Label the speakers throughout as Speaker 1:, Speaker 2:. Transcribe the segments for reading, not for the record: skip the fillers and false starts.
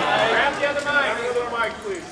Speaker 1: Grab the other mic. The other mic, please.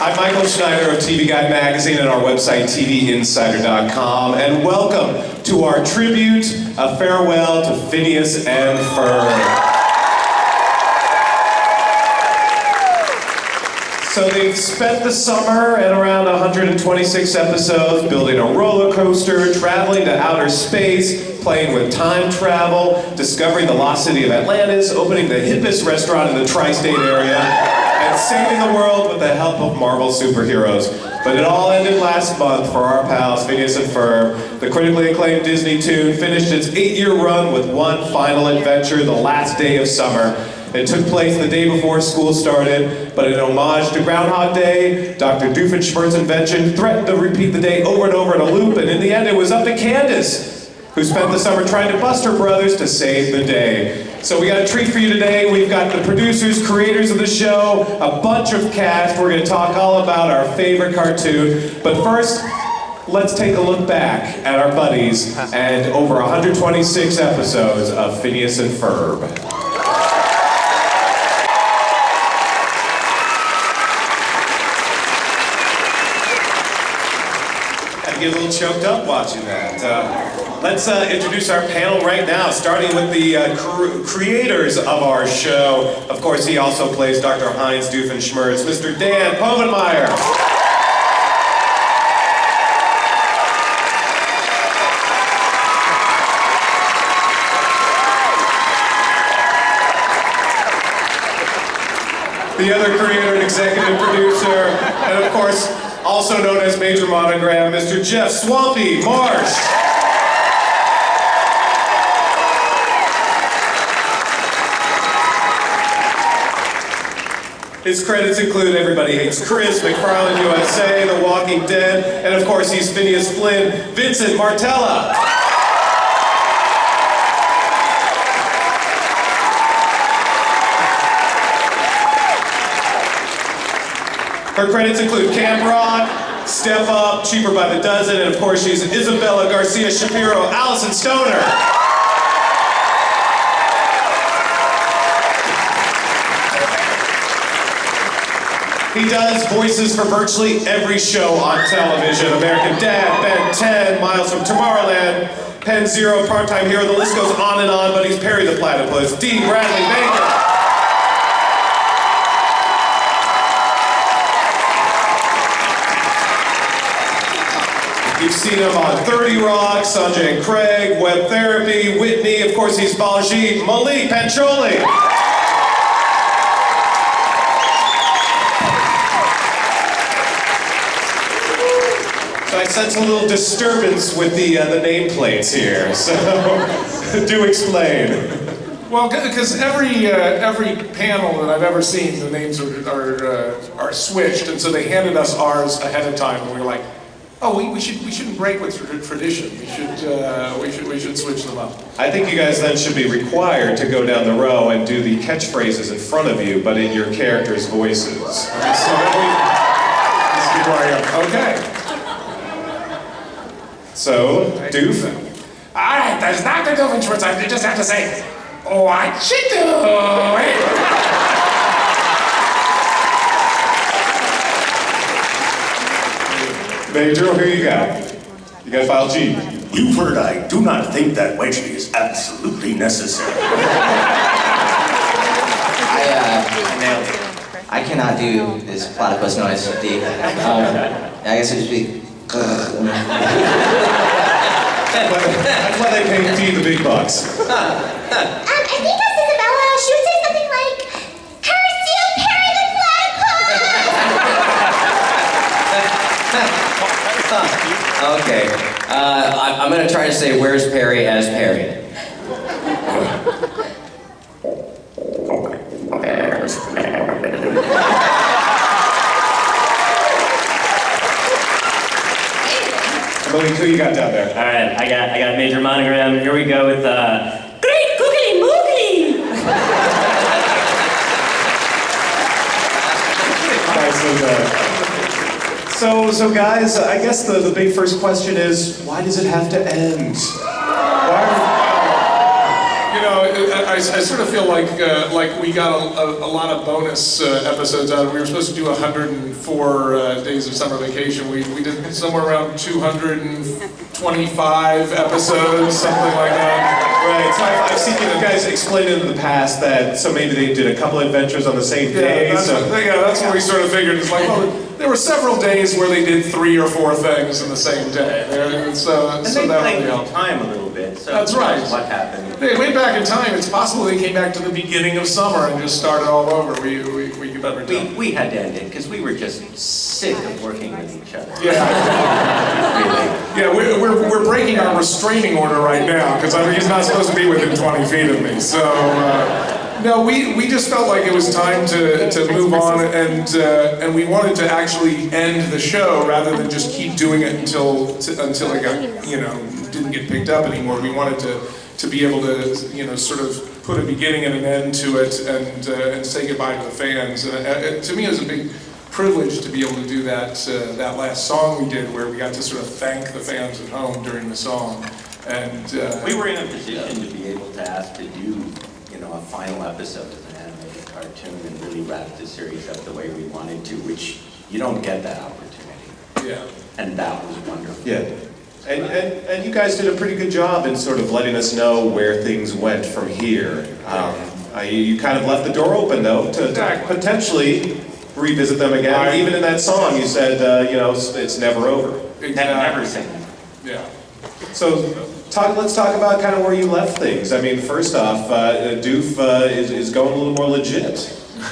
Speaker 2: I'm Michael Schneider of TV Guide Magazine and our website, TVinsider.com, and welcome to our tribute, a farewell to Phineas and Ferb. So they've spent the summer at around 126 episodes, building a roller coaster, traveling to outer space, playing with time travel, discovering the lost city of Atlantis, opening the hippest restaurant in the tri-state area, and saving the world with the help of Marvel superheroes. But it all ended last month for our pals, Phineas and Ferb. The critically acclaimed Disney tune finished its 8-year run with one final adventure, the last day of summer. It took place the day before school started, but in homage to Groundhog Day, Dr. Doofenshmirtz invention threatened to repeat the day over and over in a loop, and in the end it was up to Candace, who spent the summer trying to bust her brothers to save the day. So we got a treat for you today. We've got the producers, creators of the show, a bunch of cast. We're going to talk all about our favorite cartoon. But first, let's take a look back at our buddies and over 126 episodes of Phineas and Ferb. Get a little choked up watching that. Let's introduce our panel right now, starting with the creators of our show. Of course, he also plays Dr. Heinz Doofenshmirtz, Mr. Dan Povenmire. The other creator and executive producer, and of course, also known as Major Monogram, Mr. Jeff Swampy Marsh. His credits include Everybody Hates Chris, McFarlane USA, The Walking Dead, and of course he's Phineas Flynn, Vincent Martella. Her credits include Camp Rock, Step Up, Cheaper by the Dozen, and of course she's Isabella Garcia Shapiro, Allison Stoner. He does voices for virtually every show on television. American Dad, Ben 10, Miles from Tomorrowland, Penn Zero, Part-Time Hero, the list goes on and on, but he's Perry the Platypus, D. Bradley Baker. You've seen him on 30 Rock, Sanjay and Craig, Web Therapy, Whitney, of course he's Baljeet, Malik Pancholi. So I sense a little disturbance with the nameplates here, so do explain.
Speaker 1: Well, because every panel that I've ever seen, the names are switched, and so they handed us ours ahead of time, and we were like, oh, we shouldn't break with tradition. We should switch them up.
Speaker 2: I think you guys then should be required to go down the row and do the catchphrases in front of you, but in your characters' voices.
Speaker 1: Okay, so okay.
Speaker 2: So, Doof.
Speaker 1: All right, there's Dr. Doofenshmirtz. I just have to say, what you doing?
Speaker 2: Major, who you got? You got file G.
Speaker 3: Buford, I do not think that wedgie is absolutely necessary.
Speaker 4: I nailed it. I cannot do this platypus noise. I guess it would be.
Speaker 2: That's why they pay D the big bucks.
Speaker 5: I think that's Isabella. She would say something like, "Curse you, Perry the Platypus!"
Speaker 4: Okay. I'm gonna try to say "Where's Perry" as Perry.
Speaker 2: What you got down there?
Speaker 6: All right, I got Major Monogram. Here we go with Great Googly Moogly.
Speaker 2: So guys, I guess the big first question is, why does it have to end?
Speaker 1: You know, I sort of feel like we got a lot of bonus episodes out of it. We were supposed to do 104 days of summer vacation. We did somewhere around 225 episodes, something like that.
Speaker 2: Right, so I've seen you guys explain in the past that, so maybe they did a couple adventures on the same day.
Speaker 1: That's what we sort of figured. It's like, well, there were several days where they did 3 or 4 things in the same day. So
Speaker 7: And they
Speaker 1: that
Speaker 7: played
Speaker 1: really
Speaker 7: with
Speaker 1: helped.
Speaker 7: time a little bit, so
Speaker 1: That's right.
Speaker 7: what happened.
Speaker 1: They went back in time. It's possible they came back to the beginning of summer and just started all over. We could never tell.
Speaker 7: We had to end it because we were just sick of working with each other.
Speaker 1: Yeah. Yeah, we're breaking our restraining order right now because he's not supposed to be within 20 feet of me. So no, we just felt like it was time to move on, and we wanted to actually end the show rather than just keep doing it until it got didn't get picked up anymore. We wanted to be able to sort of put a beginning and an end to it and say goodbye to the fans. And to me, it was a big privilege to be able to do that last song we did, where we got to sort of thank the fans at home during the song. And
Speaker 7: We were in a position to be able to ask to do, a final episode of an animated cartoon and really wrap the series up the way we wanted to, which you don't get that opportunity.
Speaker 1: yeah.
Speaker 7: And that was wonderful.
Speaker 2: Yeah. And you guys did a pretty good job in sort of letting us know where things went from here. You kind of left the door open, though, to potentially revisit them again. Even in that song, you said, it's never over.
Speaker 7: Never sing.
Speaker 1: Yeah.
Speaker 2: So let's talk about kind of where you left things. I mean, first off, Doof is going a little more legit.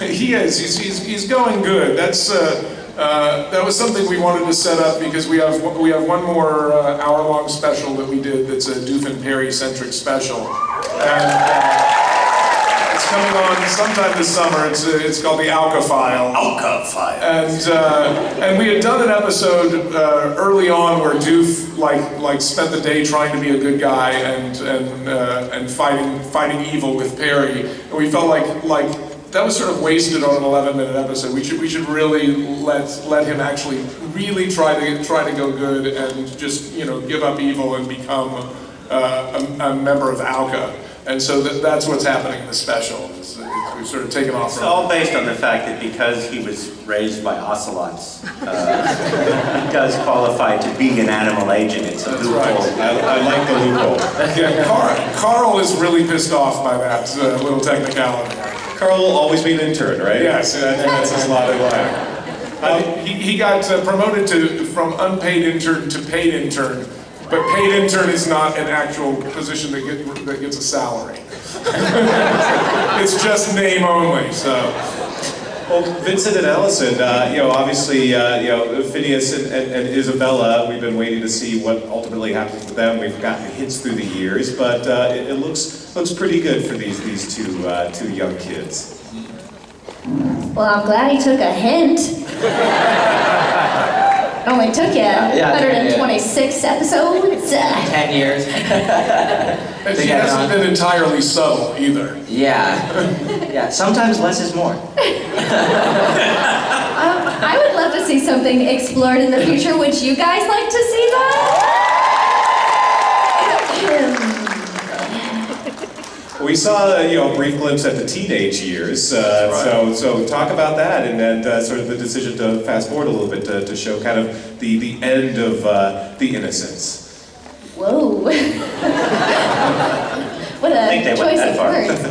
Speaker 1: He is. He's going good. That was something we wanted to set up because we have one more hour-long special that we did that's a Doof and Perry-centric special. And it's coming on sometime this summer. It's called the OWCA Files.
Speaker 3: OWCA Files.
Speaker 1: And we had done an episode early on where Doof like spent the day trying to be a good guy and fighting evil with Perry. And we felt like that was sort of wasted on an 11-minute episode. We should really let him actually really try to go good and just give up evil and become a member of OWCA. And so that's what's happening in the special. We've sort of taken off.
Speaker 7: It's all based on the fact that because he was raised by ocelots, he does qualify to be an animal agent. It's a loophole.
Speaker 1: Right.
Speaker 2: I like the loophole.
Speaker 1: Yeah, Carl is really pissed off by that little technicality.
Speaker 2: Carl will always be an intern, right?
Speaker 1: Yes,
Speaker 2: That's his lot in life.
Speaker 1: He got promoted from unpaid intern to paid intern, but paid intern is not an actual position that gets a salary. It's just name only. So.
Speaker 2: Well, Vincent and Allison, obviously, Phineas and Isabella, we've been waiting to see what ultimately happens with them. We've gotten hints through the years, but it looks pretty good for these two young kids.
Speaker 5: Well, I'm glad he took a hint. Only took you 126 episodes.
Speaker 4: 10 years.
Speaker 1: And she hasn't been entirely subtle either.
Speaker 4: Yeah, sometimes less is more.
Speaker 5: I would love to see something explored in the future. Would you guys like to see that?
Speaker 2: We saw a brief glimpse at the teenage years, so talk about that and then sort of the decision to fast forward a little bit to show kind of the end of the innocence.
Speaker 5: Whoa. What a choice of words.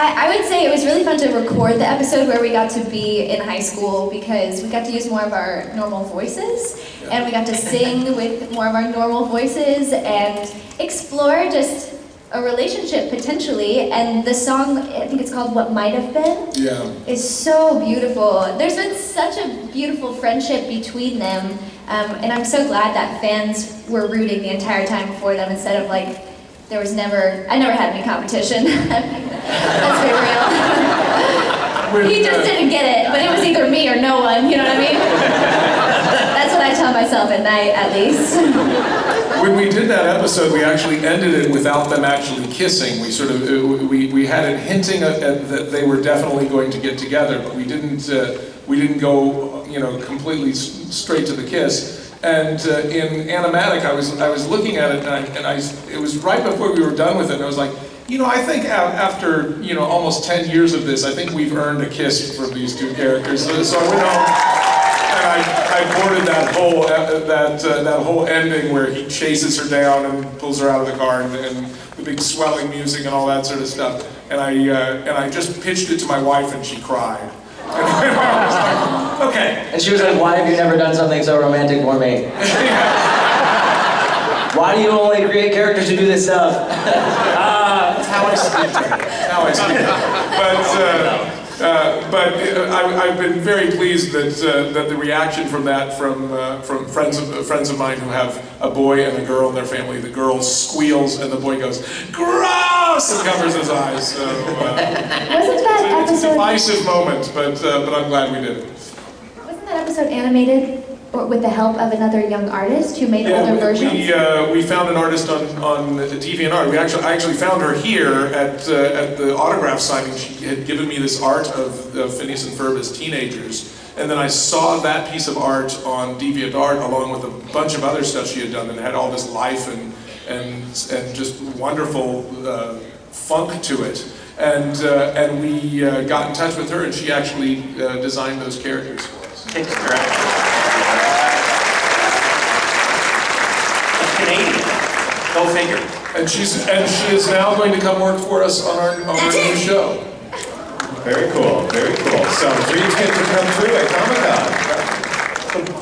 Speaker 5: I would say it was really fun to record the episode where we got to be in high school because we got to use more of our normal voices and we got to sing with more of our normal voices and explore just a relationship potentially, and the song, I think it's called What Might Have Been, is so beautiful. There's been such a beautiful friendship between them, and I'm so glad that fans were rooting the entire time for them instead of like, I never had any competition. Let's be real. He just didn't get it, but it was either me or no one, you know what I mean? That's what I tell myself at night, at least.
Speaker 1: When we did that episode, we actually ended it without them actually kissing. We sort of we had it hinting that they were definitely going to get together, but we didn't go completely straight to the kiss. And in Animatic, I was looking at it, and it was right before we were done with it, and I was like, I think after almost 10 years of this, I think we've earned a kiss from these two characters. So I went home and I boarded that whole ending where he chases her down and pulls her out of the car, and the big swelling music and all that sort of stuff. And I just pitched it to my wife, and she cried. And I was like, okay.
Speaker 8: And she was like, why have you never done something so romantic for me? Why do you only create characters who do this stuff?
Speaker 1: That's how I speak. That's how I speak. But I've been very pleased that the reaction from that from friends of mine who have a boy and a girl in their family. The girl squeals and the boy goes gross and covers his eyes. So
Speaker 5: Wasn't that
Speaker 1: it's a
Speaker 5: episode?
Speaker 1: divisive moment, but I'm glad we did it.
Speaker 5: Wasn't that episode animated, or with the help of another young artist who made older versions?
Speaker 1: We found an artist on DeviantArt. I actually found her here at the autograph signing. She had given me this art of Phineas and Ferb as teenagers, and then I saw that piece of art on DeviantArt along with a bunch of other stuff she had done, and it had all this life and just wonderful funk to it. And we got in touch with her, and she actually designed those characters for us.
Speaker 7: Kicks her out. Canadian. Go figure.
Speaker 1: And she is now going to come work for us on our new show.
Speaker 2: Very cool, very cool. So dreams get to come true at Comic-Con.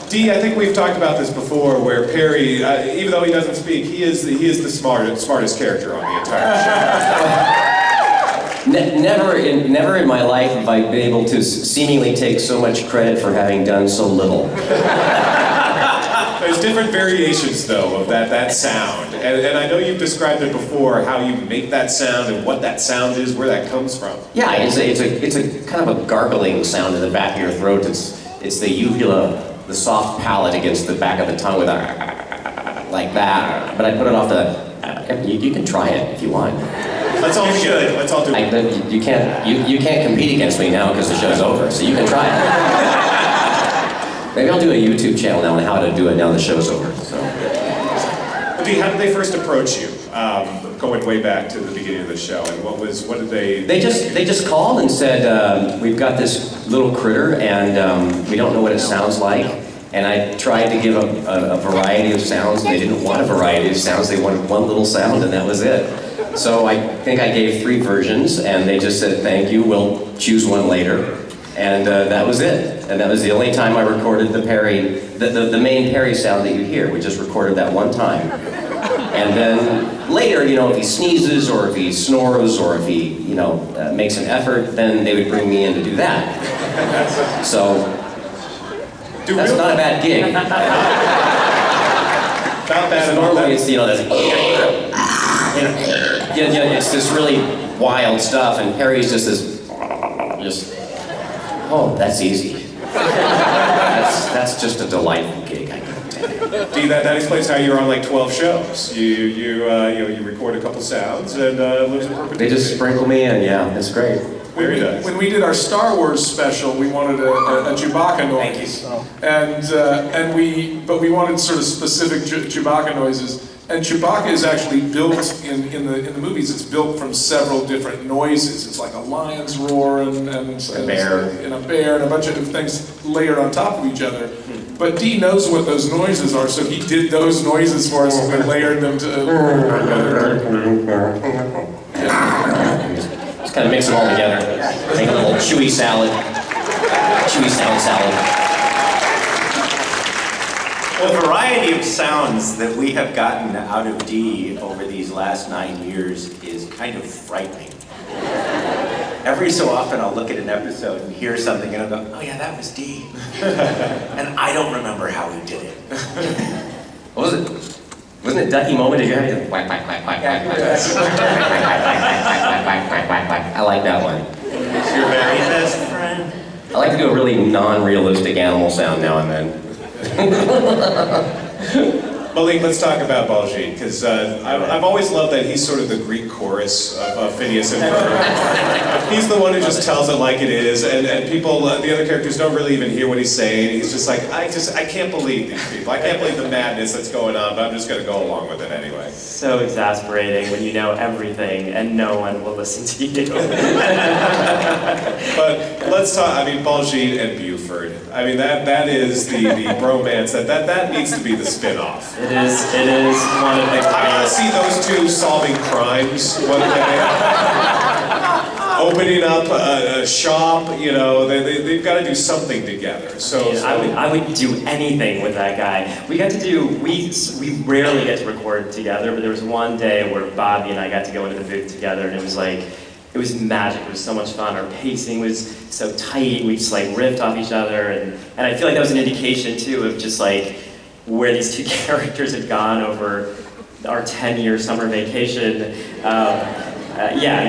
Speaker 2: Dee, I think we've talked about this before, where Perry, even though he doesn't speak, he is the smartest character on the entire show.
Speaker 8: Never in my life have I been able to seemingly take so much credit for having done so little.
Speaker 2: There's different variations, though, of that sound. And I know you've described it before, how you make that sound and what that sound is, where that comes from.
Speaker 8: Yeah, it's a kind of a gargling sound in the back of your throat. It's the uvula, the soft palate against the back of the tongue with like that. But I put it off you can try it if you want.
Speaker 2: Let's all do it. Let's all do it.
Speaker 8: You can't compete against me now because the show's over, so you can try it. Maybe I'll do a YouTube channel now on how to do it now the show's over. So.
Speaker 2: Dee, how did they first approach you? Going way back to the beginning of the show, and what did they?
Speaker 8: They just called and said, we've got this little critter and we don't know what it sounds like. And I tried to give a variety of sounds, and they didn't want a variety of sounds. They wanted one little sound, and that was it. So I think I gave 3 versions, and they just said, thank you, we'll choose one later. And that was it. And that was the only time I recorded the Perry, the main Perry sound that you hear. We just recorded that one time. And then later, if he sneezes, or if he snores, or if he, makes an effort, then they would bring me in to do that. So that's not a bad gig.
Speaker 2: Not bad.
Speaker 8: Normally it's, it's this really wild stuff, and Perry's just this, oh, that's easy. That's just a delightful gig, I can tell you.
Speaker 2: Dee, that explains how you're on like 12 shows. You record a couple sounds and lives in perpetuity.
Speaker 8: They just sprinkle me in, yeah, it's great.
Speaker 2: Very nice.
Speaker 1: When we did our Star Wars special, we wanted a Chewbacca noise, and we wanted sort of specific Chewbacca noises. And Chewbacca is actually built in the movies. It's built from several different noises. It's like a lion's roar and a bear and a bunch of things layered on top of each other. But Dee knows what those noises are, so he did those noises for us and layered them to.
Speaker 8: Just kind of mix them all together. Make a little chewy salad. Chewy salad.
Speaker 7: The variety of sounds that we have gotten out of Dee over these last 9 years is kind of frightening. Every so often I'll look at an episode and hear something and I'll go, oh yeah, that was Dee. And I don't remember how he did it.
Speaker 8: What was it? Wasn't it Ducky Moment? Did you have to whack, whack, whack, whack, whack, whack, whack, whack, whack, whack, whack, whack, whack, whack. I like that one.
Speaker 7: It's your very best friend.
Speaker 8: I like to do a really non-realistic animal sound now and then.
Speaker 2: Malik, let's talk about Baljeet, because I've always loved that he's sort of the Greek chorus of Phineas and Ferb. He's the one who just tells it like it is, and people, the other characters don't really even hear what he's saying. He's just like, I can't believe these people. I can't believe the madness that's going on, but I'm just going to go along with it anyway.
Speaker 6: So exasperating when you know everything and no one will listen to you.
Speaker 2: But let's talk, Baljeet and Buford. That is the bromance, that needs to be the spin-off.
Speaker 6: It is one of the
Speaker 2: I want to
Speaker 6: greatest.
Speaker 2: see those two solving crimes one day. Opening up a shop, they've got to do something together. So
Speaker 6: I would do anything with that guy. We rarely get to record together, but there was one day where Bobby and I got to go into the booth together, and it was magic. It was so much fun. Our pacing was so tight. We just riffed off each other, and I feel like that was an indication too of just where these two characters had gone over our 10-year summer vacation.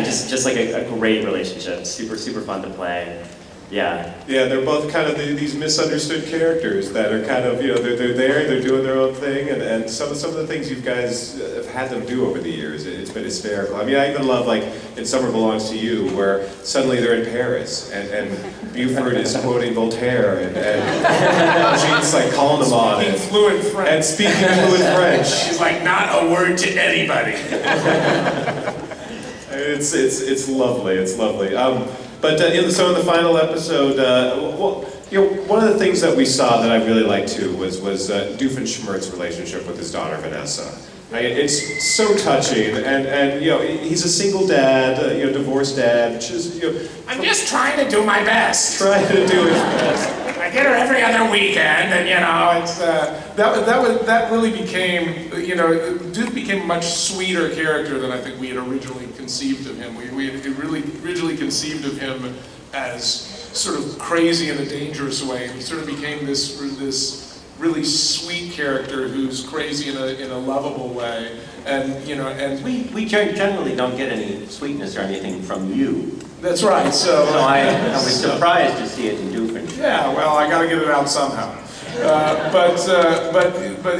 Speaker 6: Just a great relationship. Super, super fun to play. Yeah.
Speaker 2: Yeah, they're both kind of these misunderstood characters that are kind of, they're doing their own thing, and some of the things you guys have had them do over the years, it's been hysterical. I even love, in Summer Belongs to You, where suddenly they're in Paris, and Buford is quoting Voltaire, and Baljeet's calling them on it.
Speaker 1: Fluent French.
Speaker 2: And speaking fluent French.
Speaker 3: She's like, not a word to anybody.
Speaker 2: It's lovely, it's lovely. But so in the final episode, one of the things that we saw that I really liked too was Doofenshmirtz's relationship with his daughter Vanessa. It's so touching, and he's a single dad, divorced dad.
Speaker 1: I'm just trying to do my best.
Speaker 2: Trying to do his best.
Speaker 1: I get her every other weekend, and it's that really became Doof became a much sweeter character than I think we had originally conceived of him. We had really originally conceived of him as sort of crazy in a dangerous way, and he sort of became this really sweet character who's crazy in a lovable way, and
Speaker 7: We generally don't get any sweetness or anything from you.
Speaker 1: that's right. So
Speaker 7: I was surprised to see it in Doofenshmirtz.
Speaker 1: yeah, well, I got to get it out somehow. But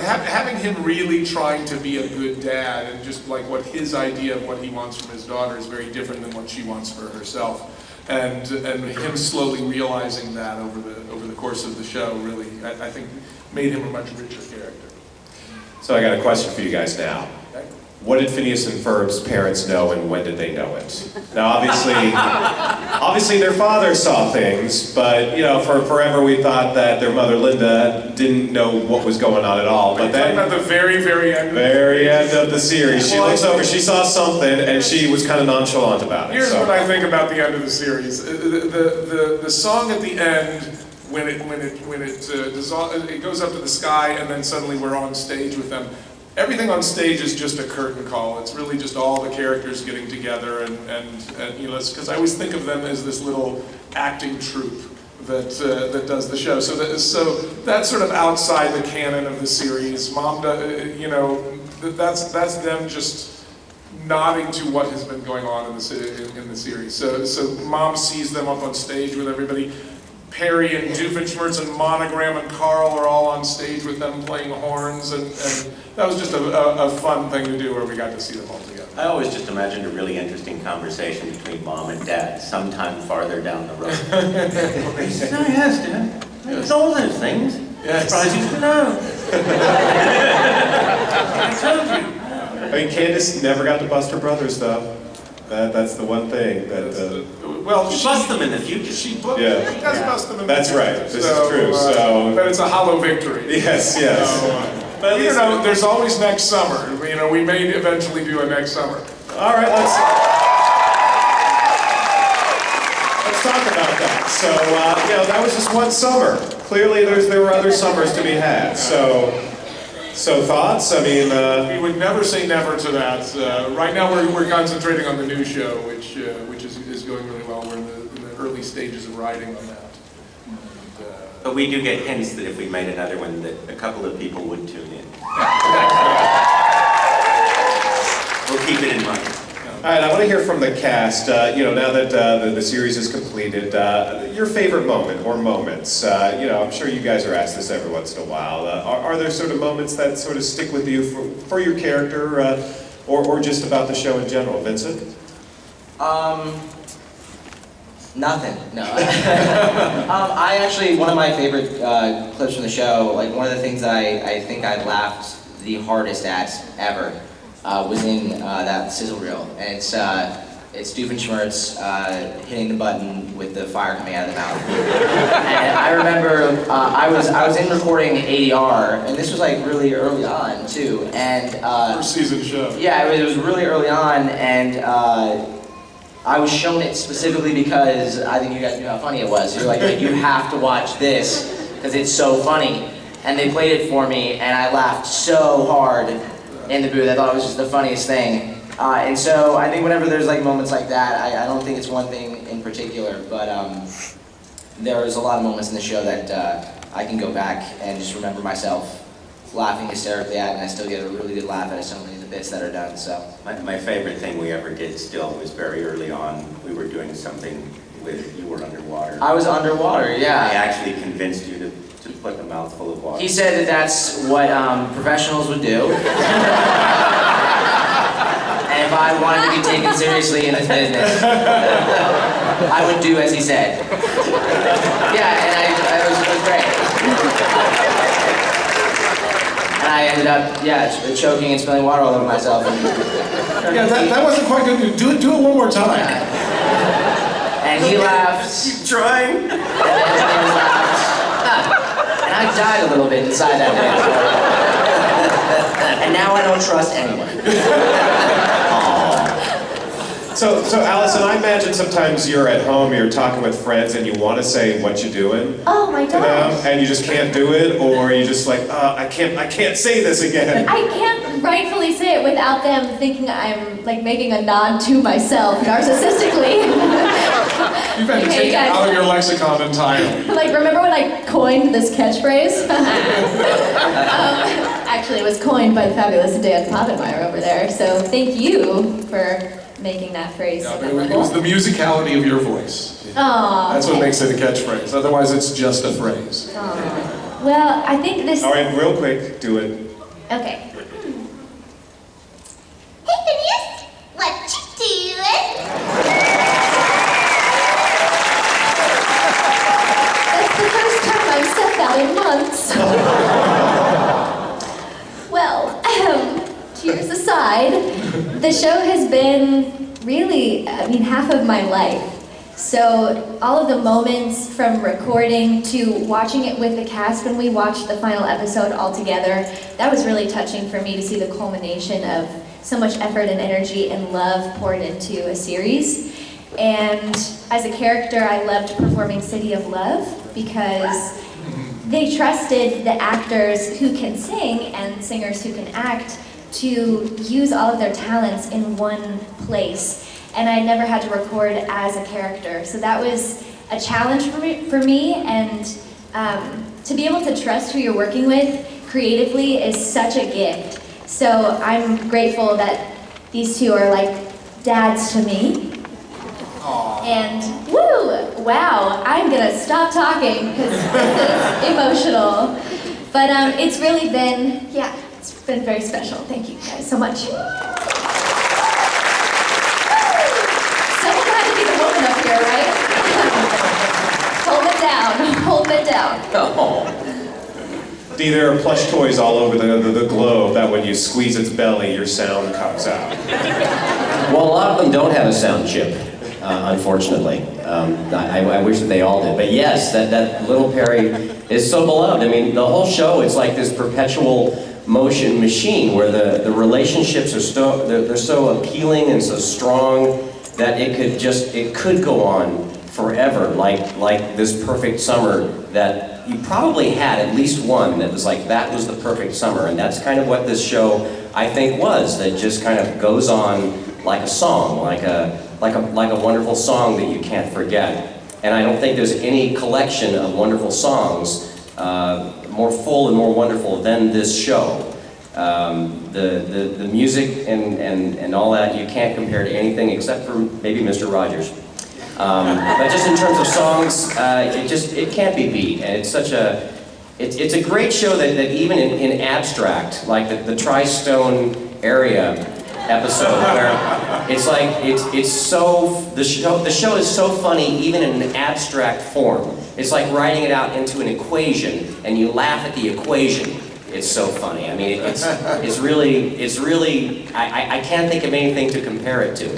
Speaker 1: having him really trying to be a good dad, and just what his idea of what he wants from his daughter is very different than what she wants for herself, and him slowly realizing that over the course of the show really, I think, made him a much richer character.
Speaker 2: So I got a question for you guys now.
Speaker 1: Okay?
Speaker 2: What did Phineas and Ferb's parents know, and when did they know it? Now, obviously their father saw things, but for forever we thought that their mother Linda didn't know what was going on at all. But then,
Speaker 1: at the very, very end.
Speaker 2: very end of the series, she looks over, she saw something, and she was kind of nonchalant about it.
Speaker 1: Here's what I think about the end of the series. The song at the end, when it goes up to the sky, and then suddenly we're on stage with them. Everything on stage is just a curtain call. It's really just all the characters getting together, and because I always think of them as this little acting troupe that does the show. So that's sort of outside the canon of the series. That's them just nodding to what has been going on in the series. So Mom sees them up on stage with everybody. Perry and Doofenshmirtz and Monogram and Carl are all on stage with them playing horns, and that was just a fun thing to do where we got to see them all together.
Speaker 7: I always just imagined a really interesting conversation between Mom and Dad sometime farther down the road. He said, "Oh yes, Dad. There's all those things.
Speaker 1: Yes.
Speaker 7: Surprised you didn't know." I told you.
Speaker 2: Candace never got to bust her brothers, though. That's the one thing that.
Speaker 1: Well,
Speaker 7: She bust them in the future.
Speaker 1: She does bust them in
Speaker 2: That's
Speaker 1: the
Speaker 2: right. This is true.
Speaker 1: but it's a hollow victory.
Speaker 2: Yes.
Speaker 1: But there's always next summer. We may eventually do a next summer.
Speaker 2: All right, let's talk about that. So, that was just one summer. Clearly, there were other summers to be had. So thoughts?
Speaker 1: We would never say never to that. Right now, we're concentrating on the new show, which is going really well. We're in the early stages of writing on that.
Speaker 7: But we do get hints that if we made another one, that a couple of people would tune in. We'll keep it in mind.
Speaker 2: All right, I want to hear from the cast. Now that the series is completed, your favorite moment or moments. I'm sure you guys are asked this every once in a while. Are there sort of moments that sort of stick with you for your character, or just about the show in general? Vincent?
Speaker 4: Nothing. No. I actually, one of my favorite clips from the show, like one of the things that I think I laughed the hardest at ever was in that sizzle reel, and it's Doofenshmirtz hitting the button with the fire coming out of the mouth. And I remember I was in recording ADR, and this was like really early on too, and
Speaker 1: First season show.
Speaker 4: yeah, it was really early on, and I was shown it specifically because I think you guys knew how funny it was. You're like, you have to watch this because it's so funny. And they played it for me, and I laughed so hard in the booth. I thought it was just the funniest thing. And so I think whenever there's like moments like that, I don't think it's one thing in particular, but there's a lot of moments in the show that I can go back and just remember myself laughing hysterically at, and I still get a really good laugh out of so many of the bits that are done. So
Speaker 7: My favorite thing we ever did still was very early on. We were doing something with, you were underwater.
Speaker 4: I was underwater,
Speaker 7: I
Speaker 4: yeah.
Speaker 7: actually convinced you to put a mouthful of water.
Speaker 4: He said that that's what professionals would do. And if I wanted to be taken seriously in this business, I would do as he said. Yeah, and it was great. And I ended up, choking and spilling water all over myself.
Speaker 1: Yeah, that wasn't quite good. Do it one more time.
Speaker 4: And he laughed.
Speaker 7: Keep trying.
Speaker 4: And then he laughed. And I died a little bit inside that man. And now I don't trust anyone.
Speaker 2: So Allison, I imagine sometimes you're at home, you're talking with friends, and you want to say what you're doing.
Speaker 5: Oh my
Speaker 2: To them,
Speaker 5: gosh.
Speaker 2: and you just can't do it, or you just like, I can't say this again.
Speaker 5: I can't rightfully say it without them thinking I'm like making a nod to myself narcissistically.
Speaker 1: You've had to
Speaker 5: Okay,
Speaker 1: take it
Speaker 5: guys.
Speaker 1: out of your lexicon entirely.
Speaker 5: Like, remember when I coined this catchphrase? Actually, it was coined by the fabulous Dan Povenmire over there, so thank you for making that phrase
Speaker 1: Yeah, but
Speaker 5: memorable.
Speaker 1: it was the musicality of your voice.
Speaker 5: Aw,
Speaker 1: That's what
Speaker 5: okay.
Speaker 1: makes it a catchphrase. Otherwise, it's just a phrase.
Speaker 5: Aw. Well, I think this...
Speaker 2: All right, real quick, do it.
Speaker 5: Okay.
Speaker 9: Hey Phineas, what you doing?
Speaker 5: That's the first time I've said that in months. Well, tears aside, the show has been really, half of my life. So all of the moments from recording to watching it with the cast when we watched the final episode all together, that was really touching for me to see the culmination of so much effort and energy and love poured into a series. And as a character, I loved performing City of Love because they trusted the actors who can sing and singers who can act to use all of their talents in one place. And I never had to record as a character. So that was a challenge for me, and to be able to trust who you're working with creatively is such a gift. So I'm grateful that these two are like dads to me. And wow, I'm gonna stop talking because this is emotional. But it's really been, it's been very special. Thank you guys so much. Someone had to be the woman up here, right? Hold it down.
Speaker 2: Dee, there are plush toys all over the globe that when you squeeze its belly, your sound comes out.
Speaker 8: Well, a lot of them don't have a sound chip, unfortunately. I wish that they all did. But yes, that little Perry is so beloved. I mean, the whole show, it's like this perpetual motion machine where the relationships are they're so appealing and so strong that it could go on forever, like this perfect summer that you probably had at least one that was like, that was the perfect summer. And that's kind of what this show, I think, was, that just kind of goes on like a song, like a wonderful song that you can't forget. And I don't think there's any collection of wonderful songs more full and more wonderful than this show. The music and all that, you can't compare to anything except for maybe Mr. Rogers. But just in terms of songs, it can't be beat, and it's such a, it's a great show that even in abstract, like the Tri-Stone area episode, where it's like, it's so, the show is so funny even in an abstract form. It's like writing it out into an equation, and you laugh at the equation. It's so funny. I mean, it's really, I can't think of anything to compare it to.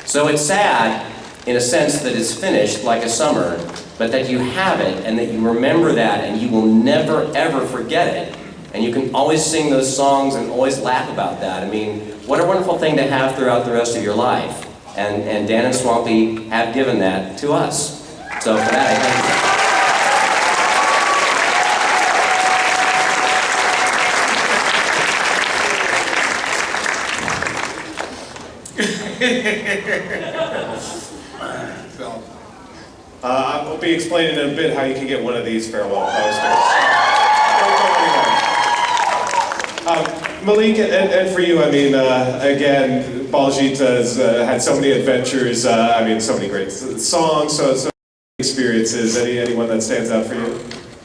Speaker 8: So it's sad, in a sense, that it's finished like a summer, but that you have it, and that you remember that, and you will never, ever forget it. And you can always sing those songs and always laugh about that. I mean, what a wonderful thing to have throughout the rest of your life. And Dan and Swampy have given that to us. So for that, I thank you.
Speaker 2: We'll be explaining in a bit how you can get one of these farewell posters. Malik, and for you, I mean, again, Baljeet has had so many adventures, I mean, so many great songs, so many experiences. Anyone that stands out for you?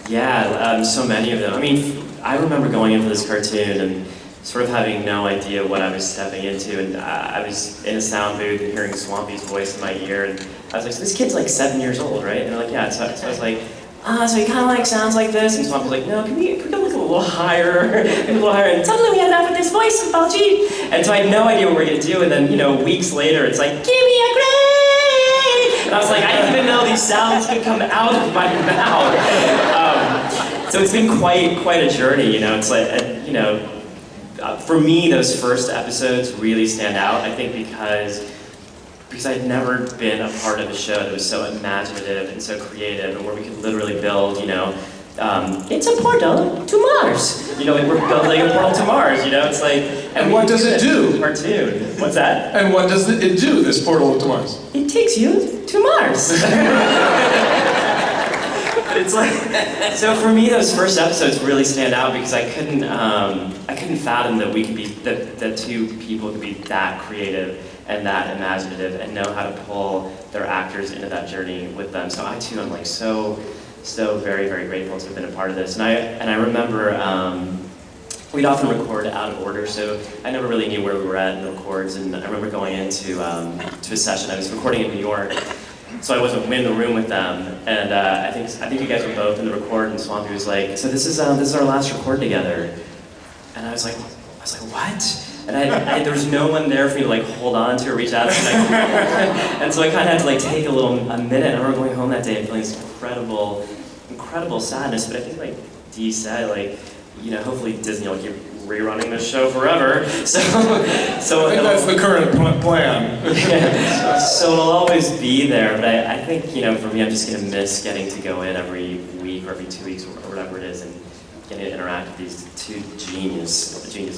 Speaker 6: Yeah, so many of them. I mean, I remember going in for this cartoon and sort of having no idea what I was stepping into, and I was in a sound booth and hearing Swampy's voice in my ear, and I was like, so this kid's like 7 years old, right? And they're like, yeah. So I was like, so he kind of like sounds like this, and Swampy's like, no, can we go look a little higher, and suddenly we had enough of this voice of Baljeet, and so I had no idea what we were gonna do, and then, you know, weeks later, it's like, give me a grade, and I was like, I didn't even know these sounds could come out of my mouth. So it's been quite a journey, you know. It's like, you know. For me, those first episodes really stand out, I think because I'd never been a part of a show that was so imaginative and so creative, and where we could literally build, you know, it's a portal to Mars. You know, like we're building a portal to Mars, you know, it's like...
Speaker 1: And what does it do?
Speaker 6: Cartoon. What's that?
Speaker 1: And what does it do, this portal to Mars?
Speaker 6: It takes you to Mars. It's like, so for me, those first episodes really stand out because I couldn't fathom that we could be, that two people could be that creative and that imaginative and know how to pull their actors into that journey with them. So I too am like so very, very grateful to have been a part of this. And I remember we'd often record out of order, so I never really knew where we were at in the records. And I remember going into to a session. I was recording in New York. So I wasn't in the room with them, and I think you guys were both in the record, and Swampy was like, so this is our last record together, and I was like, what? And there was no one there for me to like hold on to or reach out to, and so I kind of had to like take a minute. I remember going home that day and feeling this incredible sadness. But I think like Dee said, like, you know, hopefully Disney will keep rerunning this show forever. So
Speaker 1: I think that's the current plan.
Speaker 6: So it'll always be there, but I think, you know, for me, I'm just gonna miss getting to go in every week or every 2 weeks or whatever it is and getting to interact with these two genius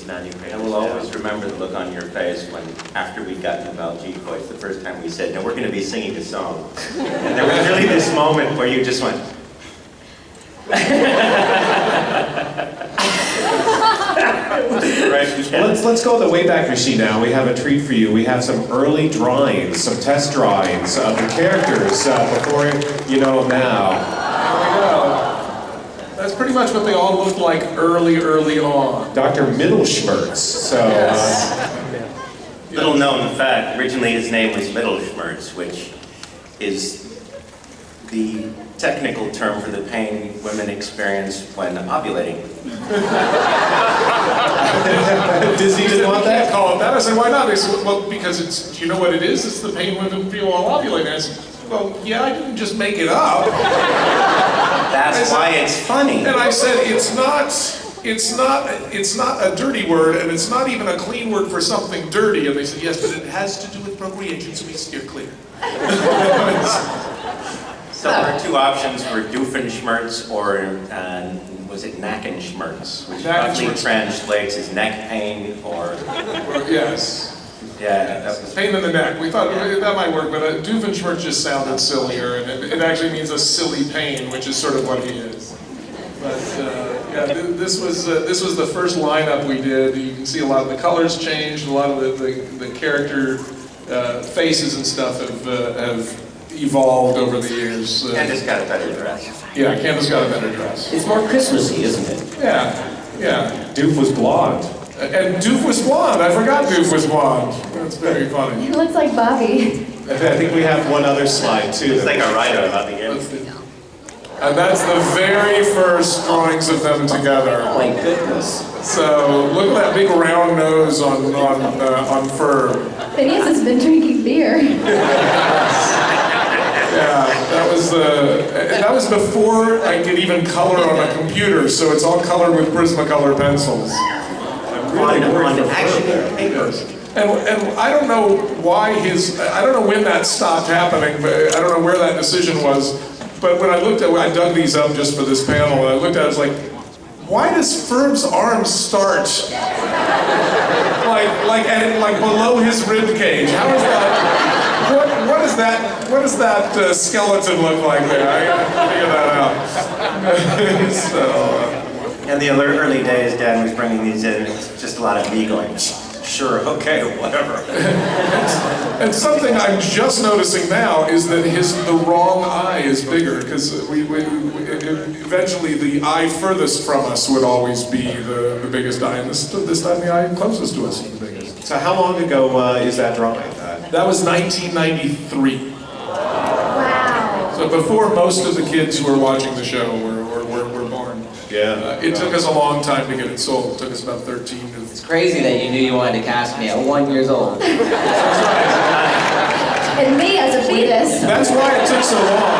Speaker 6: men who created.
Speaker 7: I will always remember the look on your face when, after we got the Baljeet voice, the first time we said, no, we're gonna be singing a song. And there was really this moment where you just went,
Speaker 2: Right. Let's go in the Wayback Machine now. We have a treat for you. We have some early drawings, some test drawings of the characters before you know them now.
Speaker 1: There we go. That's pretty much what they all looked like early on.
Speaker 2: Dr. Doofenshmirtz. So,
Speaker 1: Yes.
Speaker 7: little known fact, originally his name was Doofenshmirtz, which is the technical term for the pain women experience when ovulating.
Speaker 2: Disney didn't want that?
Speaker 1: Call it that. I said, why not? They said, well, because it's, do you know what it is? It's the pain women feel while ovulating. I said, well, yeah, I didn't just make it up.
Speaker 7: That's why it's funny.
Speaker 1: And I said, it's not a dirty word, and it's not even a clean word for something dirty. And they said, yes, but it has to do with procreation, so we steer clear.
Speaker 7: So our two options were Doofenshmirtz or, was it Nackenschmerz, which probably translates as neck pain or...
Speaker 1: Yes.
Speaker 7: Yeah, that was...
Speaker 1: Pain in the neck. We thought that might work, but Doofenshmirtz just sounded sillier, and it actually means a silly pain, which is sort of what he is. But Yeah, this was the first lineup we did. You can see a lot of the colors changed, a lot of the character faces and stuff have evolved over the years.
Speaker 7: Candace got a better dress.
Speaker 1: Yeah, Candace got a better dress.
Speaker 8: It's more Christmassy, isn't it?
Speaker 1: Yeah, yeah.
Speaker 2: Doof was blonde.
Speaker 1: And Doof was blonde. I forgot Doof was blonde. That's very funny.
Speaker 5: He looks like Bobby.
Speaker 2: I think we have one other slide too.
Speaker 7: It's like a writer about the end.
Speaker 1: And that's the very first drawings of them together.
Speaker 8: Oh my goodness.
Speaker 1: So look at that big round nose on Ferb.
Speaker 5: Phineas has been drinking beer.
Speaker 1: Yeah, that was before I could even color on a computer. So it's all colored with Prismacolor pencils. I'm really worried for
Speaker 7: action
Speaker 1: Ferb.
Speaker 7: papers.
Speaker 1: And I don't know why I don't know when that stopped happening, but I don't know where that decision was. But when I dug these up just for this panel, and I looked at it, I was like, why does Ferb's arms start like below his rib cage? How is that? What does that skeleton look like there? I gotta figure that out. So.
Speaker 7: In the early days, Dad was bringing these in. It's just a lot of me going, sure, okay, whatever.
Speaker 1: And something I'm just noticing now is that the wrong eye is bigger, because eventually the eye furthest from us would always be the biggest eye, and this time the eye closest to us is the biggest.
Speaker 2: So how long ago is that drawing?
Speaker 1: That was 1993.
Speaker 5: Wow.
Speaker 1: So before most of the kids who were watching the show were born.
Speaker 2: Yeah.
Speaker 1: It took us a long time to get it sold. It took us about 13 to...
Speaker 4: It's crazy that you knew you wanted to cast me at 1 year old.
Speaker 5: And me as a fetus.
Speaker 1: That's why it took so long.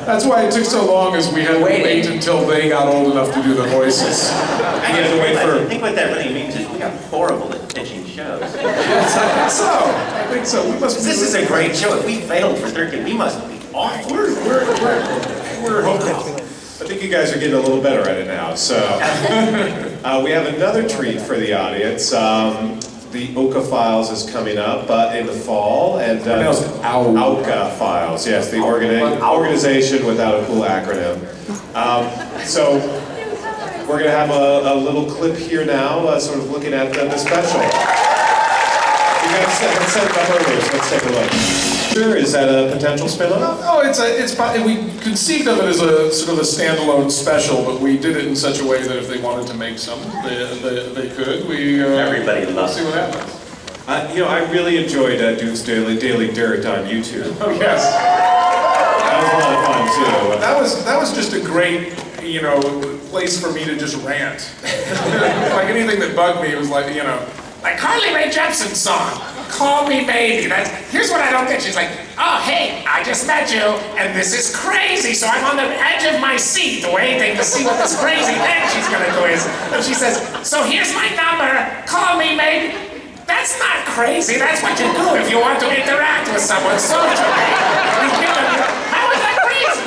Speaker 1: That's why it took so long, is we had to wait until they got old enough to do the voices.
Speaker 7: And you have to wait for... I think what that really means is we got horrible at pitching shows.
Speaker 1: Yes, I think so. We must.
Speaker 7: This is a great show. If we failed for 13, we must be awful.
Speaker 1: We're hopeful.
Speaker 2: I think you guys are getting a little better at it now. So we have another treat for the audience. The OWCA Files is coming up in the fall, and OWCA Files, yes, the organization without a cool acronym. So we're going to have a little clip here now, sort of looking at the special. You guys let's set it up earlier, so let's take a look. Sure, is that a potential spin-off?
Speaker 1: No, we conceived of it as a sort of a standalone special, but we did it in such a way that if they wanted to make some, they could.
Speaker 7: Everybody loves
Speaker 1: see what happens.
Speaker 2: I really enjoyed Doof's Daily Dirt on YouTube.
Speaker 1: Oh yes,
Speaker 2: That was a lot of fun too.
Speaker 1: that was just a great place for me to just rant. Like anything that bugged me, it was like like Carly Rae Jepsen's song, "Call Me Maybe." Here's what I don't get. She's like, "Oh, hey, I just met you, and this is crazy, so I'm on the edge of my seat waiting to see what this crazy thing she's gonna do is." And she says, "So here's my number, call me maybe." That's not crazy, that's what you do if you want to interact with someone socially. How is that crazy?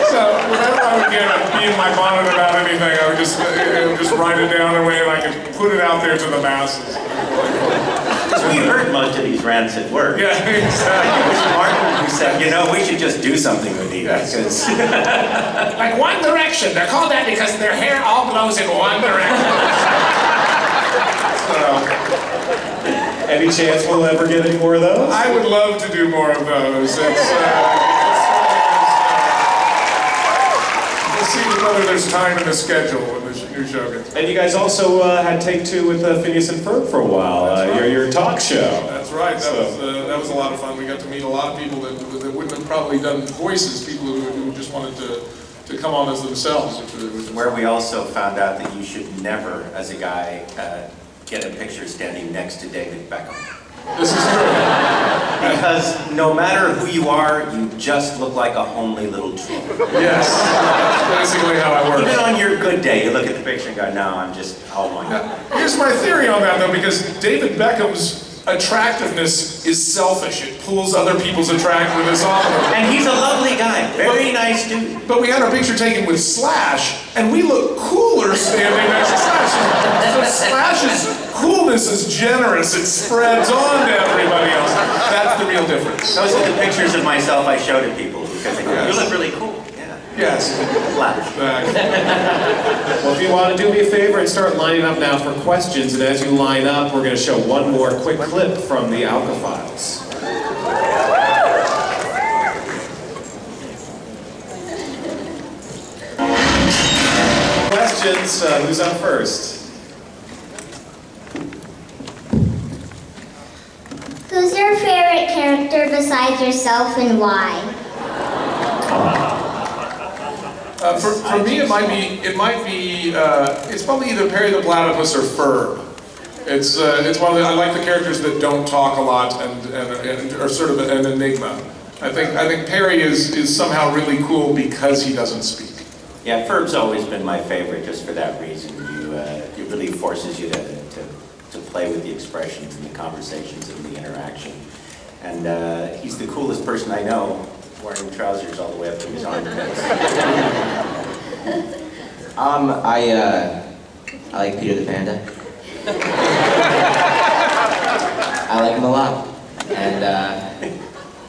Speaker 1: So whenever I would be in my bonnet about anything, I would just write it down in a way that I could put it out there to the masses.
Speaker 7: We heard most of these rants at work.
Speaker 1: Yeah, exactly.
Speaker 7: It was Martin who said, we should just do something with these.
Speaker 1: Yes.
Speaker 7: Like
Speaker 1: One Direction, they're called that because their hair all blows in one direction.
Speaker 2: Any chance we'll ever get any more of those?
Speaker 1: I would love to do more of those. We'll see whether there's time in the schedule when the new show gets.
Speaker 2: And you guys also had Take Two with Phineas and Ferb for a while, your talk show.
Speaker 1: That's right. That was a lot of fun. We got to meet a lot of people that wouldn't have probably done voices. People who just wanted to come on as themselves.
Speaker 7: Where we also found out that you should never, as a guy, get a picture standing next to David Beckham.
Speaker 1: This is true.
Speaker 7: Because no matter who you are, you just look like a homely little troll.
Speaker 1: Yes, that's basically how I work.
Speaker 7: Even on your good day, you look at the picture and go, no, oh my God.
Speaker 1: Here's my theory on that, though, because David Beckham's attractiveness is selfish. It pulls other people's attractiveness off of him.
Speaker 7: And he's a lovely guy, very nice dude.
Speaker 1: But we had our picture taken with Slash, and we look cooler standing next to Slash. So Slash's coolness is generous. It spreads on to everybody else. That's the real difference.
Speaker 7: Those are the pictures of myself I show to people because they go, you look really cool. Yeah.
Speaker 1: Yes.
Speaker 2: Well, if you want to do me a favor and start lining up now for questions, and as you line up, we're going to show one more quick clip from the OWCA Files. Questions, who's up first?
Speaker 9: Who's your favorite character besides yourself and why?
Speaker 1: For me, it might be, it's probably either Perry the Platypus or Ferb. It's one of the, I like the characters that don't talk a lot and are sort of an enigma. I think Perry is somehow really cool because he doesn't speak.
Speaker 7: Yeah, Ferb's always been my favorite just for that reason. It really forces you to play with the expressions and the conversations and the interaction. And he's the coolest person I know, wearing trousers all the way up to his armpits.
Speaker 4: I like Peter the Panda. I like him a lot. And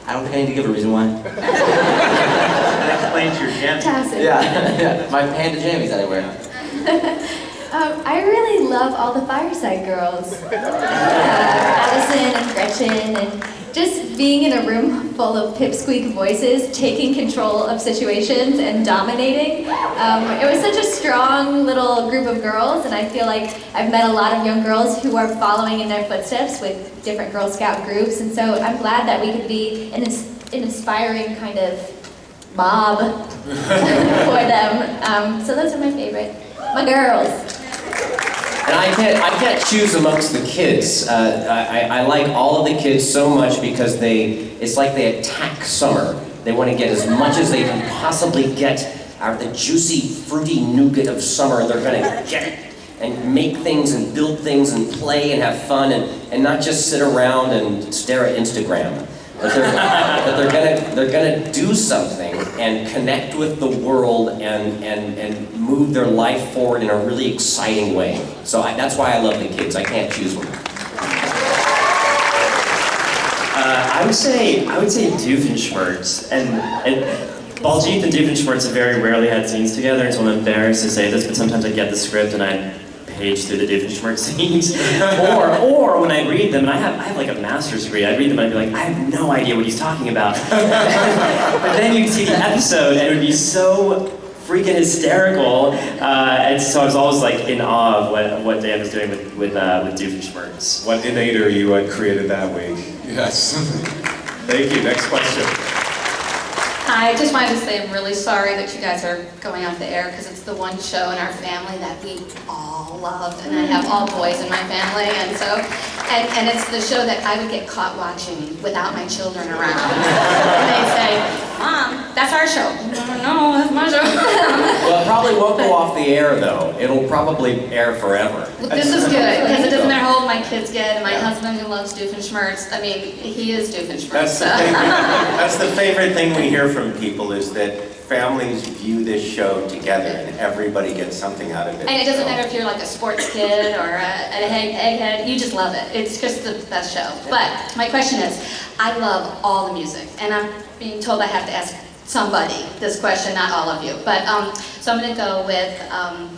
Speaker 4: I don't think I need to give a reason why.
Speaker 7: That explains your jammies.
Speaker 5: Tacit.
Speaker 4: Yeah, my panda jammies that I wear.
Speaker 5: I really love all the Fireside Girls. Allison and Gretchen, and just being in a room full of pipsqueak voices, taking control of situations and dominating. It was such a strong little group of girls, and I feel like I've met a lot of young girls who are following in their footsteps with different Girl Scout groups, and so I'm glad that we could be an inspiring kind of mob for them. So those are my favorite. My girls.
Speaker 8: And I can't choose amongst the kids. I like all of the kids so much because it's like they attack summer. They want to get as much as they can possibly get out of the juicy, fruity nougat of summer, and they're going to get it and make things and build things and play and have fun and not just sit around and stare at Instagram. But they're gonna do something and connect with the world and move their life forward in a really exciting way. So that's why I love the kids. I can't choose one.
Speaker 6: I would say Doofenshmirtz and Baljeet and Doofenshmirtz have very rarely had scenes together, and so I'm embarrassed to say this, but sometimes I get the script and I page through the Doofenshmirtz scenes, or when I read them, and I have like a master's degree, I read them and I'd be like, I have no idea what he's talking about. But then you'd see the episode and it would be so freaking hysterical, and so I was always like in awe of what Dan was doing with Doofenshmirtz.
Speaker 2: What innator you had created that week.
Speaker 1: Yes.
Speaker 2: Thank you. Next question.
Speaker 10: I just wanted to say I'm really sorry that you guys are going off the air because it's the one show in our family that we all loved, and I have all boys in my family, and so, and it's the show that I would get caught watching without my children around. And they say, Mom, that's our show. No, that's my show.
Speaker 8: Well, it probably won't go off the air though. It'll probably air forever.
Speaker 10: Well, this is good because it doesn't matter how old my kids get, and my husband who loves Doofenshmirtz, I mean, he is Doofenshmirtz.
Speaker 7: That's the favorite thing we hear from people is that families view this show together and everybody gets something out of it.
Speaker 10: And it doesn't matter if you're like a sports kid or an egghead, you just love it. It's just the best show. But my question is, I love all the music, and I'm being told I have to ask somebody this question, not all of you. But so I'm gonna go with, I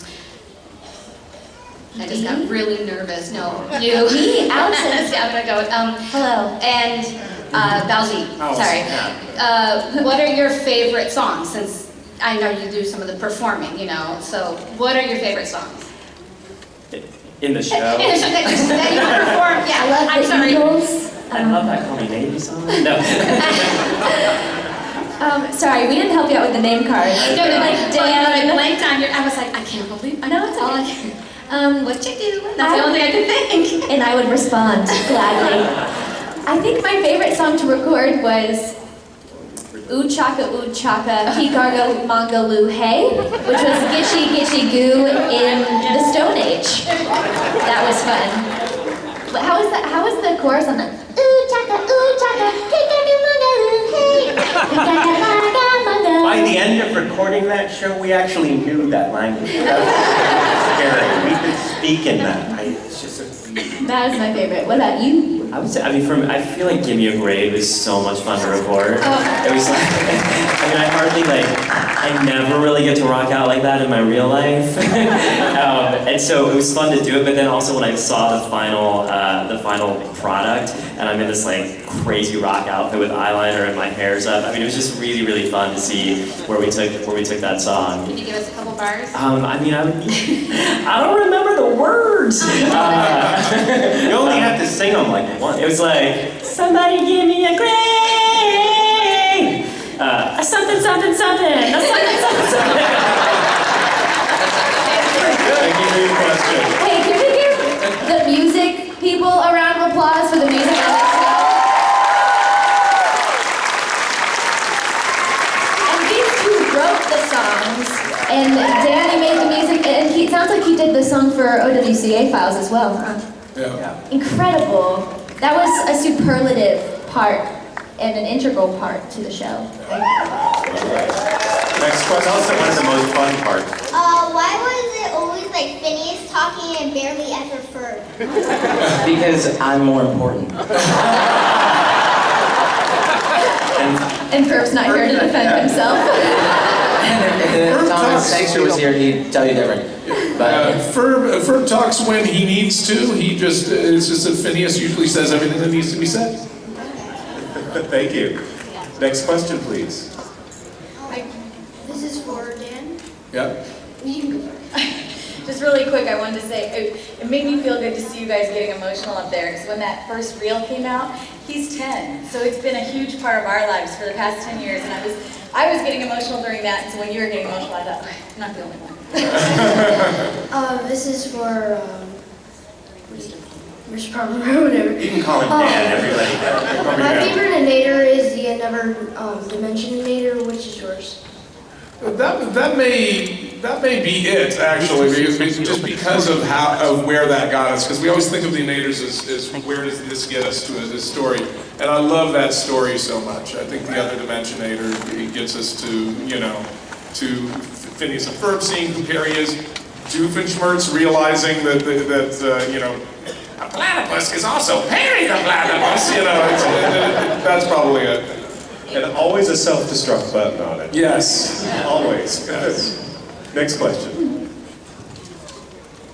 Speaker 10: just got really nervous. No, you.
Speaker 5: Me, Allison.
Speaker 10: Yeah, I'm gonna go with,
Speaker 5: Hello.
Speaker 10: And Baljeet, sorry. What are your favorite songs? Since I know you do some of the performing, you know, so what are your favorite songs?
Speaker 6: In the show.
Speaker 10: In the show that you perform, yeah.
Speaker 5: I love
Speaker 10: I'm
Speaker 5: the
Speaker 10: sorry.
Speaker 5: Eagles.
Speaker 6: I love that Call Me Maybe song. No.
Speaker 5: Sorry, we didn't help you out with the name card.
Speaker 10: No, like
Speaker 5: Dan.
Speaker 10: when I blanked on your, I was like, I can't believe.
Speaker 5: No, it's
Speaker 10: all
Speaker 5: okay.
Speaker 10: What you do? That's the only thing I could think.
Speaker 5: And I would respond gladly. I think my favorite song to record was Ooh Chaka, He Garga Mangaloo Hey, which was Gitchy Gitchy Goo in the Stone Age. That was fun. How was that? How was the chorus on that? Ooh Chaka, He Garga Mangaloo Hey,
Speaker 7: By the end of recording that show, we actually knew that language. That was scary. We could speak in that.
Speaker 5: That is my favorite. What about you?
Speaker 6: I would say, I feel like Give Me a Grade was so much fun to record. It was like, I hardly like, I never really get to rock out like that in my real life. And so it was fun to do it, but then also when I saw the final product, and I'm in this like crazy rock outfit with eyeliner and my hair's up, I mean, it was just really, really fun to see where we took that song.
Speaker 10: Can you give us a couple bars?
Speaker 6: I mean, I don't remember the words.
Speaker 7: You only have to sing them like once.
Speaker 6: It was like, somebody give me a grade, a something, something, something, a something, something, something.
Speaker 2: Thank you for your question.
Speaker 5: Hey, can we give the music people a round of applause for the music on this show? And these two wrote the songs, and Danny made the music, and it sounds like he did the song for OWCA Files as well.
Speaker 1: Yeah.
Speaker 5: Incredible. That was a superlative part and an integral part to the show.
Speaker 2: Next question.
Speaker 7: Also one of the most fun parts.
Speaker 9: Why was it always like Phineas talking and barely ever Ferb?
Speaker 4: Because I'm more important.
Speaker 5: And Ferb's not here to defend himself.
Speaker 4: And if Thomas Sangster was here, he'd tell you different. But
Speaker 1: Ferb talks when he needs to. It's just that Phineas usually says everything that needs to be said.
Speaker 2: Thank you. Next question, please.
Speaker 11: This is for Dan.
Speaker 1: Yeah.
Speaker 11: Just really quick, I wanted to say, it made me feel good to see you guys getting emotional up there, because when that first reel came out, he's 10, so it's been a huge part of our lives for the past 10 years, and I was getting emotional during that, and so when you were getting emotional, I thought, okay, I'm not the only one. This is for, Mr. Palmer or whatever.
Speaker 7: You can call him Dan, everybody.
Speaker 11: My favorite Nader is the Never Dimension Nader. Which is yours?
Speaker 1: That may be it, actually, just because of where that got us. Because we always think of the Naders as where does this get us to this story, and I love that story so much. I think the other Dimensionator gets us to Phineas and Ferb seeing who Perry is, Doofenshmirtz realizing that a platypus is also Perry the platypus. That's probably it.
Speaker 2: And always a self-destruct button on it.
Speaker 1: Yes.
Speaker 2: Always.
Speaker 1: Yes.
Speaker 2: Next question.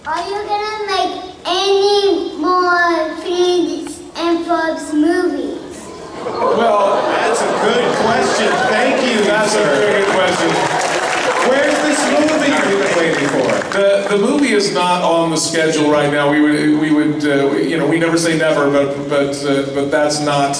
Speaker 9: Are you gonna make any more Phineas and Ferb's movies?
Speaker 2: Well, that's a good question. Thank you.
Speaker 1: That's a very good question.
Speaker 2: Where's this movie we've been waiting for?
Speaker 1: The movie is not on the schedule right now. We would we never say never, but that's not.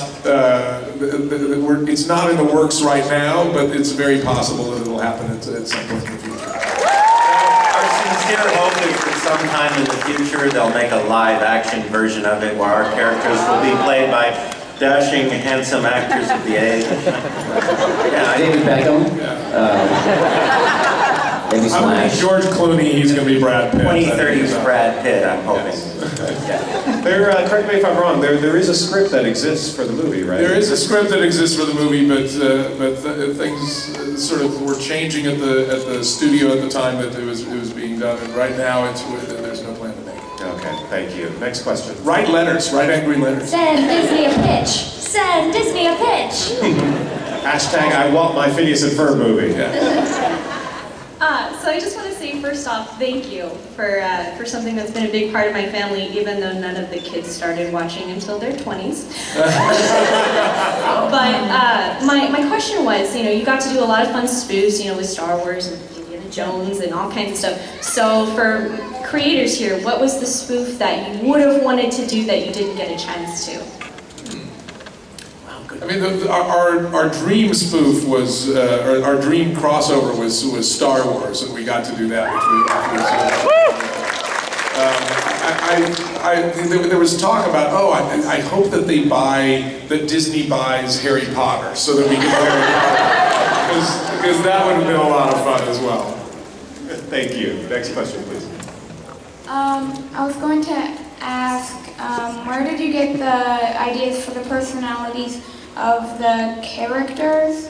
Speaker 1: It's not in the works right now, but it's very possible that it'll happen at some point in the future.
Speaker 7: Our sincere hope is that sometime in the future they'll make a live-action version of it where our characters will be played by dashing, handsome actors of the age.
Speaker 8: David Beckham. Maybe
Speaker 1: I'm going to
Speaker 8: Slash.
Speaker 1: be George Clooney. He's going to be Brad Pitt.
Speaker 7: 2030's Brad Pitt, I'm hoping.
Speaker 2: Correct me if I'm wrong, there is a script that exists for the movie, right?
Speaker 1: There is a script that exists for the movie, but things sort of were changing at the studio at the time that it was being done, and right now there's no plan to make it.
Speaker 2: Okay, thank you. Next question.
Speaker 1: Write letters. Write angry letters.
Speaker 5: Send Disney a pitch. Send Disney a pitch.
Speaker 2: Hashtag I want my Phineas and Ferb movie.
Speaker 1: Yeah.
Speaker 11: So I just want to say first off, thank you for something that's been a big part of my family, even though none of the kids started watching until their 20s. But my question was, you got to do a lot of fun spoofs, with Star Wars and Indiana Jones and all kinds of stuff. So for creators here, what was the spoof that you would have wanted to do that you didn't get a chance to?
Speaker 1: I mean, our dream spoof was, our dream crossover was Star Wars, and we got to do that, there was talk about, I hope that Disney buys Harry Potter so that we can do Harry Potter, because that would have been a lot of fun as well.
Speaker 2: Thank you. Next question, please.
Speaker 12: I was going to ask, where did you get the ideas for the personalities of the characters?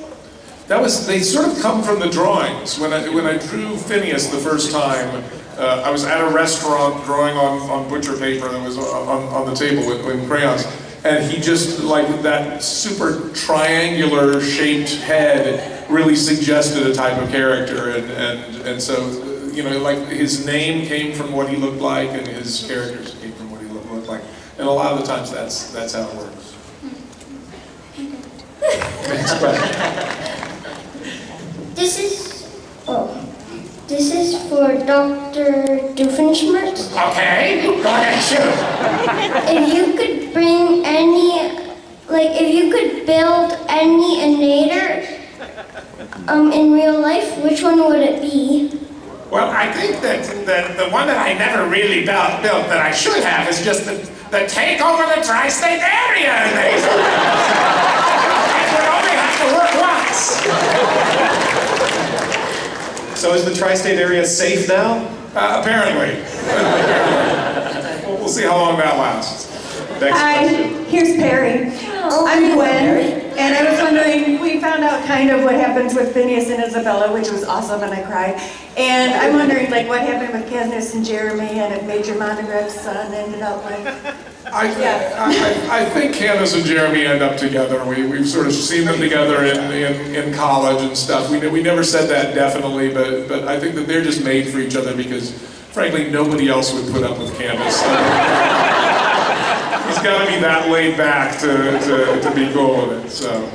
Speaker 1: They sort of come from the drawings. When I drew Phineas the first time, I was at a restaurant drawing on butcher paper that was on the table with crayons, and he just, like that super triangular shaped head really suggested a type of character, and so, you know, like his name came from what he looked like, and his characters came from what he looked like, and a lot of the times that's how it works. Next question.
Speaker 9: This is for Dr. Doofenshmirtz.
Speaker 1: Okay, go ahead, shoot.
Speaker 9: If you could bring if you could build any inator in real life, which one would it be?
Speaker 1: Well, I think that the one that I never really built that I should have is just the take over the tri-state area. It would only have to work once.
Speaker 2: So is the tri-state area safe now?
Speaker 1: Apparently. We'll see how long that lasts.
Speaker 2: Next question.
Speaker 13: Here's Perry. I'm Gwen, and I was wondering, we found out kind of what happens with Phineas and Isabella, which was awesome, and I cried. And I'm wondering, like, what happened with Katniss and Jeremy, and if Major Monograd's son ended up with...
Speaker 1: I think Candace and Jeremy end up together. We've sort of seen them together in college and stuff. We never said that definitely, but I think that they're just made for each other because, frankly, nobody else would put up with Candace. He's got to be that laid back to be cool with it. So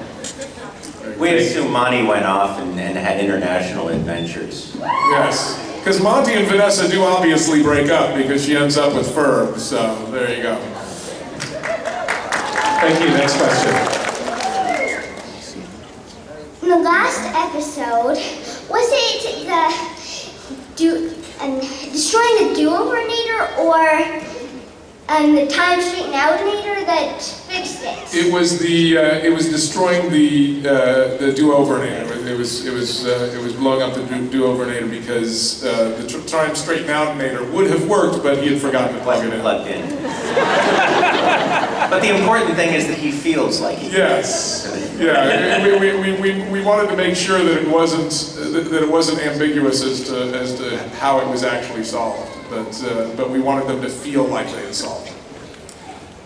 Speaker 7: We assume Monty went off and had international adventures.
Speaker 1: yes, because Monty and Vanessa do obviously break up because she ends up with Ferb. So there you go.
Speaker 2: Thank you. Next question.
Speaker 9: In the last episode, was it destroying the do-overnator or the time straighten outinator that fixed it?
Speaker 1: It was destroying the do-overnator. It was blowing up the do-overnator because the time straighten outinator would have worked, but he had forgotten to plug it in.
Speaker 7: Plugged in. But the important thing is that he feels like he
Speaker 1: Yes. Yeah. We wanted to make sure that it wasn't ambiguous as to how it was actually solved, but we wanted them to feel like they had solved it.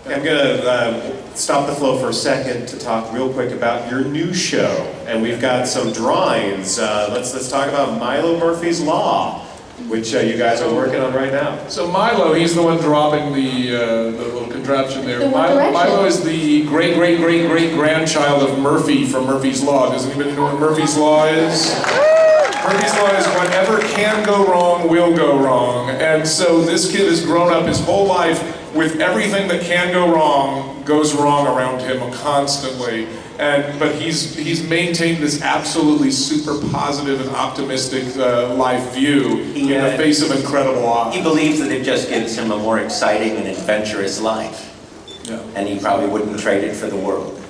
Speaker 2: I'm going to stop the flow for a second to talk real quick about your new show. And we've got some drawings. Let's talk about Milo Murphy's Law, which you guys are working on right now.
Speaker 1: So Milo, he's the one dropping the little contraption there.
Speaker 5: The One Direction.
Speaker 1: Milo is the great-great-great-great-grandchild of Murphy from Murphy's Law. Does anybody know what Murphy's Law is? Murphy's Law is whatever can go wrong will go wrong. And so this kid has grown up his whole life with everything that can go wrong goes wrong around him constantly. But he's maintained this absolutely super positive and optimistic life view in the face of incredible odds.
Speaker 7: He believes that it just gives him a more exciting and adventurous life.
Speaker 1: Yeah.
Speaker 7: And he probably wouldn't trade it for the world.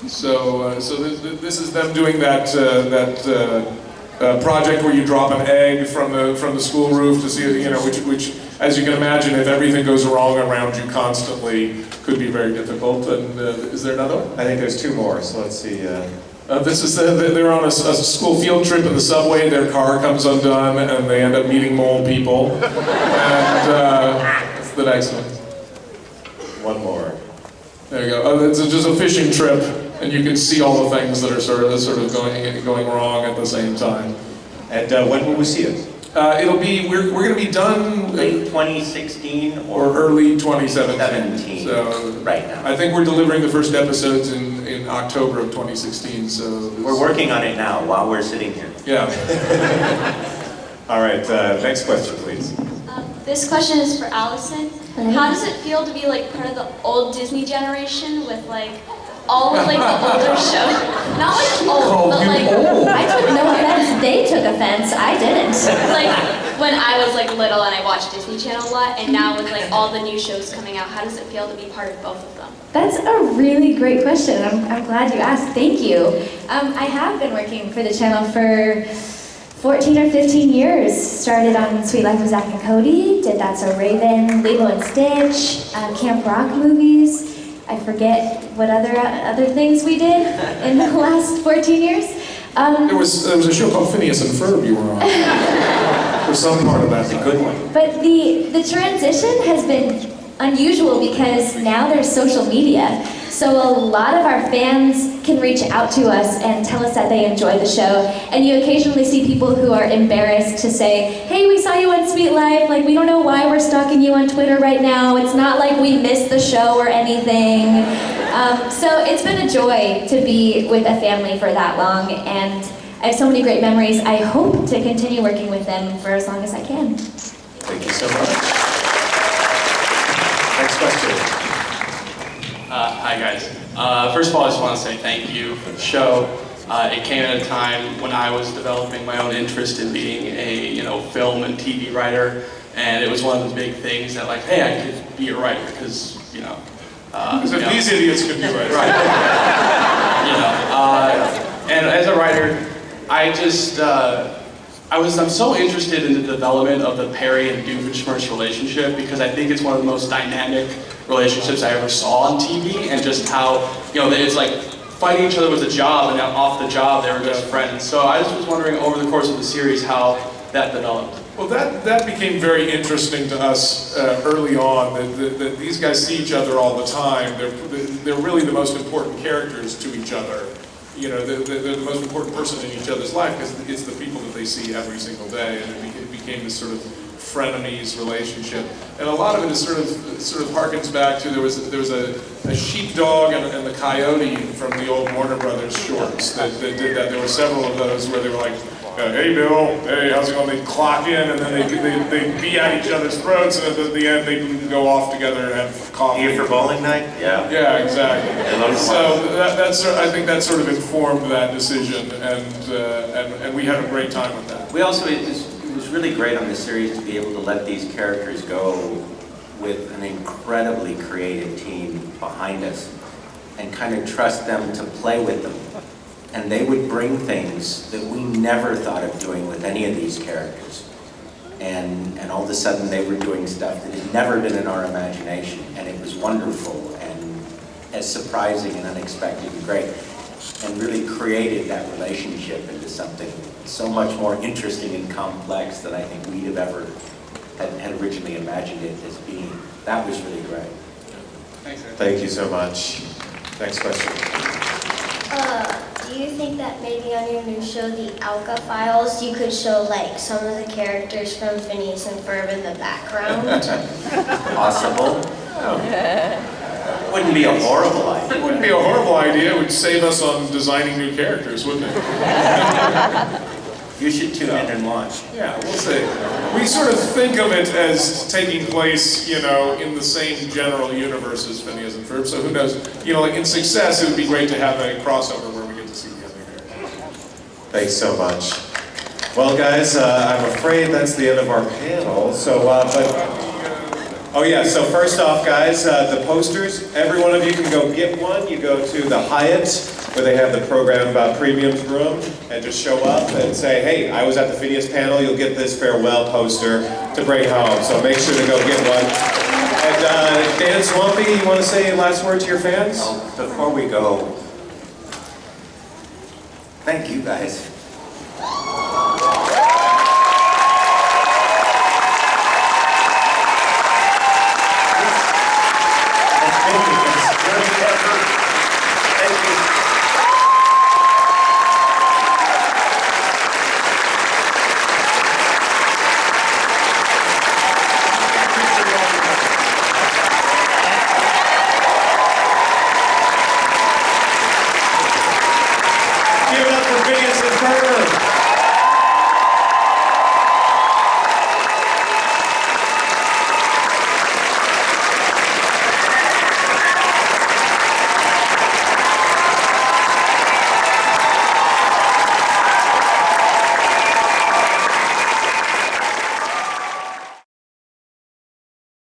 Speaker 1: So this is them doing that project where you drop an egg from the school roof to see, which as you can imagine, if everything goes wrong around you constantly, could be very difficult. And is there another one?
Speaker 2: I think there's two more, so let's see.
Speaker 1: This is they're on a school field trip in the subway. Their car comes undone, and they end up meeting mole people. And that's the next one.
Speaker 2: One more.
Speaker 1: There you go. It's just a fishing trip, and you can see all the things that are sort of going wrong at the same time.
Speaker 2: And when will we see it?
Speaker 1: It'll be we're going to be done
Speaker 7: Late 2016
Speaker 1: or early 2017.
Speaker 7: 17.
Speaker 1: So
Speaker 7: Right now.
Speaker 1: I think we're delivering the first episodes in October of 2016. So
Speaker 7: We're working on it now while we're sitting here.
Speaker 1: yeah.
Speaker 2: All right, next question, please.
Speaker 14: This question is for Allison. How does it feel to be like part of the old Disney generation with like all of like the older shows? Not like old, but like
Speaker 5: I took no offense. They took offense. I didn't.
Speaker 14: like when I was like little and I watched Disney Channel a lot, and now with like all the new shows coming out, how does it feel to be part of both of them?
Speaker 5: That's a really great question. I'm glad you asked. Thank you. I have been working for the channel for 14 or 15 years. Started on Sweet Life of Zack and Cody, did That's So Raven, Lilo and Stitch, Camp Rock movies. I forget what other things we did in the last 14 years.
Speaker 1: There was a show called Phineas and Ferb you were on. For some part of that.
Speaker 7: That's a good one.
Speaker 5: But the transition has been unusual because now there's social media. So a lot of our fans can reach out to us and tell us that they enjoy the show. And you occasionally see people who are embarrassed to say, hey, we saw you on Sweet Life, like we don't know why we're stalking you on Twitter right now. It's not like we missed the show or anything. So it's been a joy to be with a family for that long, and I have so many great memories. I hope to continue working with them for as long as I can.
Speaker 2: Thank you so much. Next question.
Speaker 15: Hi guys. First of all, I just want to say thank you for the show. It came at a time when I was developing my own interest in being a film and TV writer, and it was one of those big things that like, hey, I could be a writer because
Speaker 1: these idiots could be writers.
Speaker 15: Right. And as a writer, I'm so interested in the development of the Perry and Doofenshmirtz relationship because I think it's one of the most dynamic relationships I ever saw on TV, and just how, it's like fighting each other was a job, and now off the job they were just friends. So I just was wondering over the course of the series how that developed.
Speaker 1: Well, that became very interesting to us early on, that these guys see each other all the time. They're really the most important characters to each other. They're the most important person in each other's life because it's the people that they see every single day, and it became this sort of frenemies relationship. And a lot of it is sort of harkens back to there was a sheepdog and the coyote from the old Warner Brothers shorts that did that. There were several of those where they were like, hey Bill, hey, how's it going? They'd clock in and then they'd be at each other's throats, and at the end they'd go off together and have coffee.
Speaker 7: Here for bowling night? Yeah.
Speaker 1: Yeah, exactly. So I think that sort of informed that decision, and we had a great time with that.
Speaker 7: We also, it was really great on this series to be able to let these characters go with an incredibly creative team behind us and kind of trust them to play with them. And they would bring things that we never thought of doing with any of these characters. And all of a sudden they were doing stuff that had never been in our imagination, and it was wonderful and as surprising and unexpected and great, and really created that relationship into something so much more interesting and complex than I think we'd have ever had originally imagined it as being. That was really great.
Speaker 15: Thanks, Ed.
Speaker 2: Thank you so much. Next question.
Speaker 9: Do you think that maybe on your new show, the OWCA Files, you could show like some of the characters from Phineas and Ferb in the background?
Speaker 7: Possible. Wouldn't be a horrible idea.
Speaker 1: It wouldn't be a horrible idea. It would save us on designing new characters, wouldn't it?
Speaker 7: You should tune in and watch.
Speaker 1: Yeah, we'll see. We sort of think of it as taking place, in the same general universe as Phineas and Ferb, so who knows? Like in Success, it would be great to have a crossover where we get to see the other characters.
Speaker 2: Thanks so much. Well, guys, I'm afraid that's the end of our panel. So, so first off, guys, the posters, every one of you can go get one. You go to the Hyatt, where they have the program Premium's room, and just show up and say, hey, I was at the Phineas panel, you'll get this farewell poster to bring home. So make sure to go get one. And Dan Swampy, you want to say a last word to your fans?
Speaker 7: Well, before we go, thank you guys.